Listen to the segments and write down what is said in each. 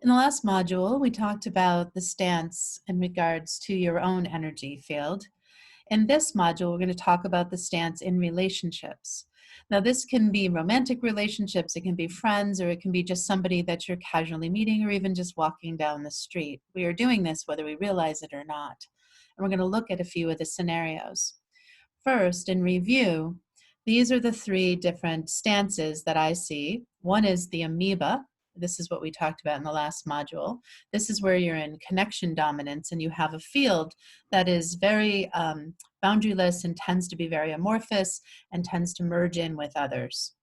In the last module, we talked about the stance in regards to your own energy field. In this module, we're going to talk about the stance in relationships. Now, this can be romantic relationships, it can be friends, or it can be just somebody that you're casually meeting, or even just walking down the street. We are doing this whether we realize it or not. And we're going to look at a few of the scenarios. First, in review, these are the three different stances that I see. One is the amoeba. This is what we talked about in the last module. This is where you're in connection dominance and you have a field that is very boundaryless and tends to be very amorphous and tends to merge in with others.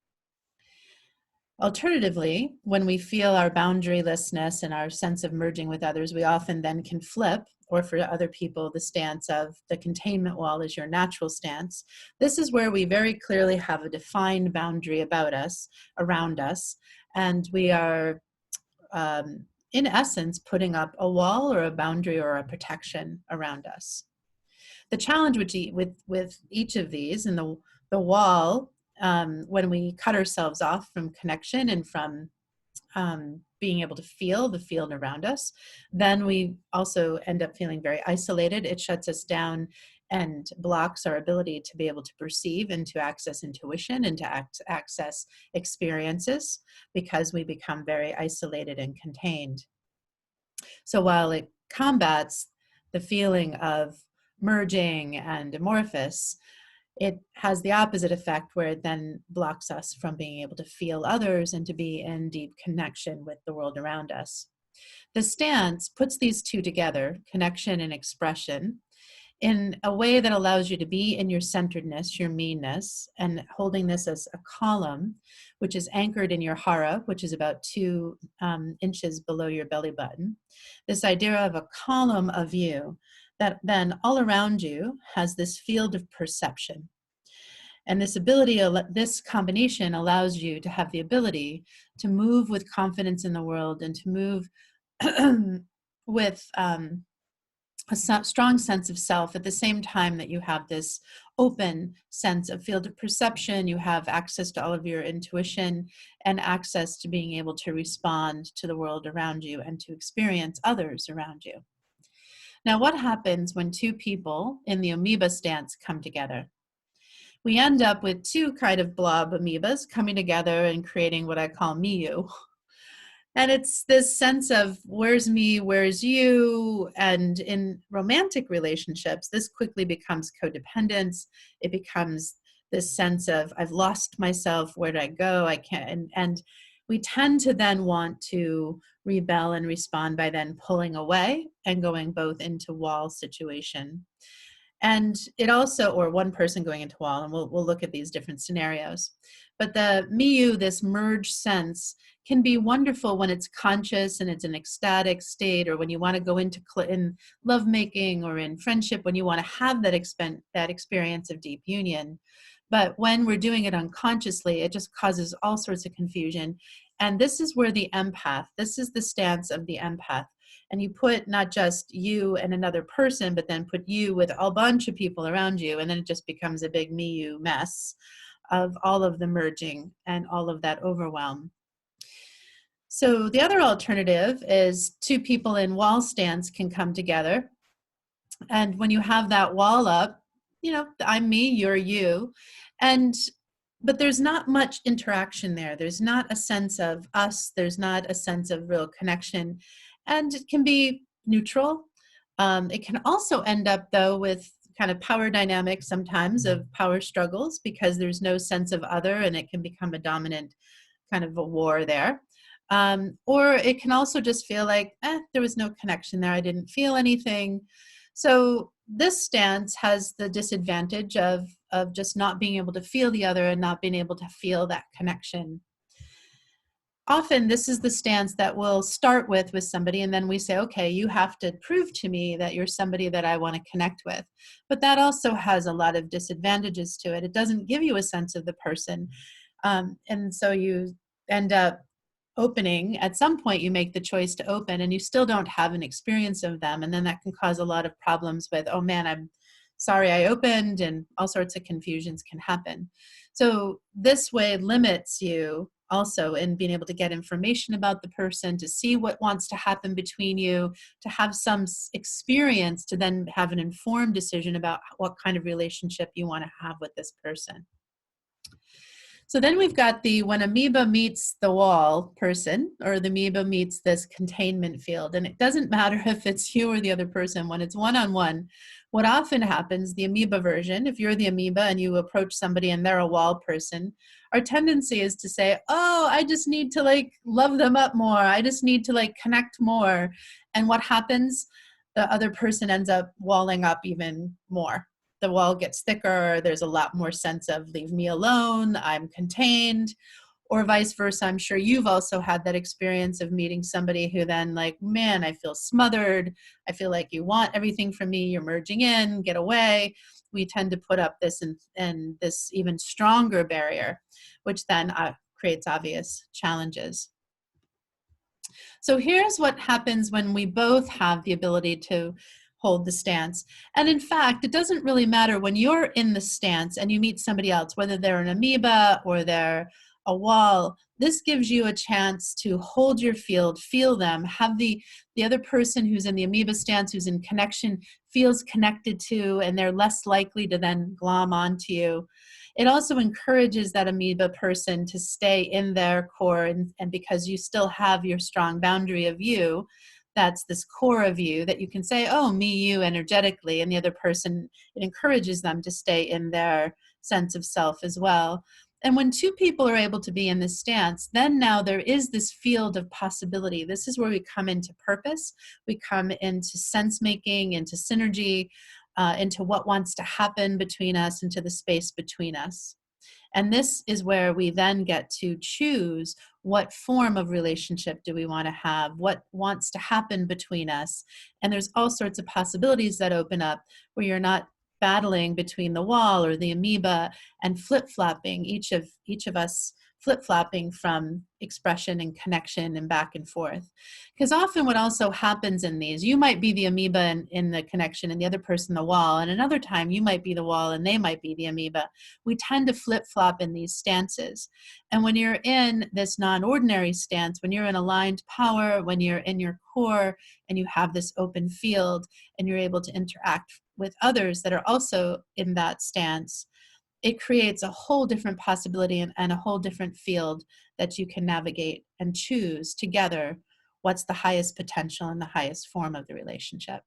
Alternatively, when we feel our boundarylessness and our sense of merging with others, we often then can flip, or for other people, the stance of the containment wall is your natural stance. This is where we very clearly have a defined boundary about us, around us, and we are, in essence, putting up a wall or a boundary or a protection around us. The challenge with each of these, and the wall, when we cut ourselves off from connection and from being able to feel the field around us, then we also end up feeling very isolated. It shuts us down and blocks our ability to be able to perceive and to access intuition and to access experiences, because we become very isolated and contained. So while it combats the feeling of merging and amorphous, it has the opposite effect, where it then blocks us from being able to feel others and to be in deep connection with the world around us. The stance puts these two together, connection and expression, in a way that allows you to be in your centeredness, your meanness, and holding this as a column, which is anchored in your hara, which is about 2 inches below your belly button. This idea of a column of you that then all around you has this field of perception. And this ability, this combination allows you to have the ability to move with confidence in the world and to move with a strong sense of self at the same time that you have this open sense of field of perception. You have access to all of your intuition and access to being able to respond to the world around you and to experience others around you. Now, what happens when two people in the amoeba stance come together? We end up with two kind of blob amoebas coming together and creating what I call me you. And it's this sense of where's me, where's you? And in romantic relationships, this quickly becomes codependence. It becomes this sense of I've lost myself, where do I go? I can't. And we tend to then want to rebel and respond by then pulling away and going both into wall situation. And it also, or one person going into wall, and we'll look at these different scenarios. But the me you, this merge sense, can be wonderful when it's conscious and it's an ecstatic state, or when you want to go into in lovemaking or in friendship, when you want to have that experience of deep union. But when we're doing it unconsciously, it just causes all sorts of confusion. And this is where the empath, this is the stance of the empath. And you put not just you and another person, but then put you with a bunch of people around you. And then it just becomes a big me you mess of all of the merging and all of that overwhelm. So the other alternative is two people in wall stance can come together. And when you have that wall up, you know, I'm me, you're you. But there's not much interaction there. There's not a sense of us. There's not a sense of real connection. And it can be neutral. It can also end up, though, with kind of power dynamics sometimes of power struggles, because there's no sense of other, and it can become a dominant kind of a war there. Or it can also just feel like, there was no connection there. I didn't feel anything. So this stance has the disadvantage of just not being able to feel the other and not being able to feel that connection. Often this is the stance that we'll start with somebody, and then we say, okay, you have to prove to me that you're somebody that I want to connect with. But that also has a lot of disadvantages to it. It doesn't give you a sense of the person. And so you end up opening. At some point you make the choice to open and you still don't have an experience of them, and then that can cause a lot of problems with, oh man, I'm sorry I opened, and all sorts of confusions can happen. So this way limits you also in being able to get information about the person, to see what wants to happen between you, to have some experience to then have an informed decision about what kind of relationship you want to have with this person. So then we've got the when amoeba meets the wall person, or the amoeba meets this containment field. And it doesn't matter if it's you or the other person, when it's one-on-one, what often happens, the amoeba version, if you're the amoeba and you approach somebody and they're a wall person, our tendency is to say, oh, I just need to like love them up more. I just need to like connect more. And what happens? The other person ends up walling up even more. The wall gets thicker, there's a lot more sense of leave me alone, I'm contained, or vice versa. I'm sure you've also had that experience of meeting somebody who then like, man, I feel smothered, I feel like you want everything from me, you're merging in, get away. We tend to put up this and this even stronger barrier, which then creates obvious challenges. So here's what happens when we both have the ability to hold the stance. And in fact, it doesn't really matter when you're in the stance and you meet somebody else, whether they're an amoeba or they're a wall, this gives you a chance to hold your field, feel them, have the other person who's in the amoeba stance, who's in connection, feels connected to, and they're less likely to then glom onto you. It also encourages that amoeba person to stay in their core, and because you still have your strong boundary of you, that's this core of you that you can say, oh, me, you, energetically, and the other person, it encourages them to stay in their sense of self as well. And when two people are able to be in this stance, then now there is this field of possibility. This is where we come into purpose, we come into sense making, into synergy, into what wants to happen between us, into the space between us. And this is where we then get to choose what form of relationship do we want to have, what wants to happen between us. And there's all sorts of possibilities that open up where you're not battling between the wall or the amoeba and flip-flopping, each of us flip-flopping from expression and connection and back and forth. Because often what also happens in these, you might be the amoeba in the connection and the other person the wall, and another time you might be the wall and they might be the amoeba. We tend to flip-flop in these stances. And when you're in this non-ordinary stance, when you're in aligned power, when you're in your core and you have this open field and you're able to interact with others that are also in that stance, it creates a whole different possibility and a whole different field that you can navigate and choose together what's the highest potential and the highest form of the relationship.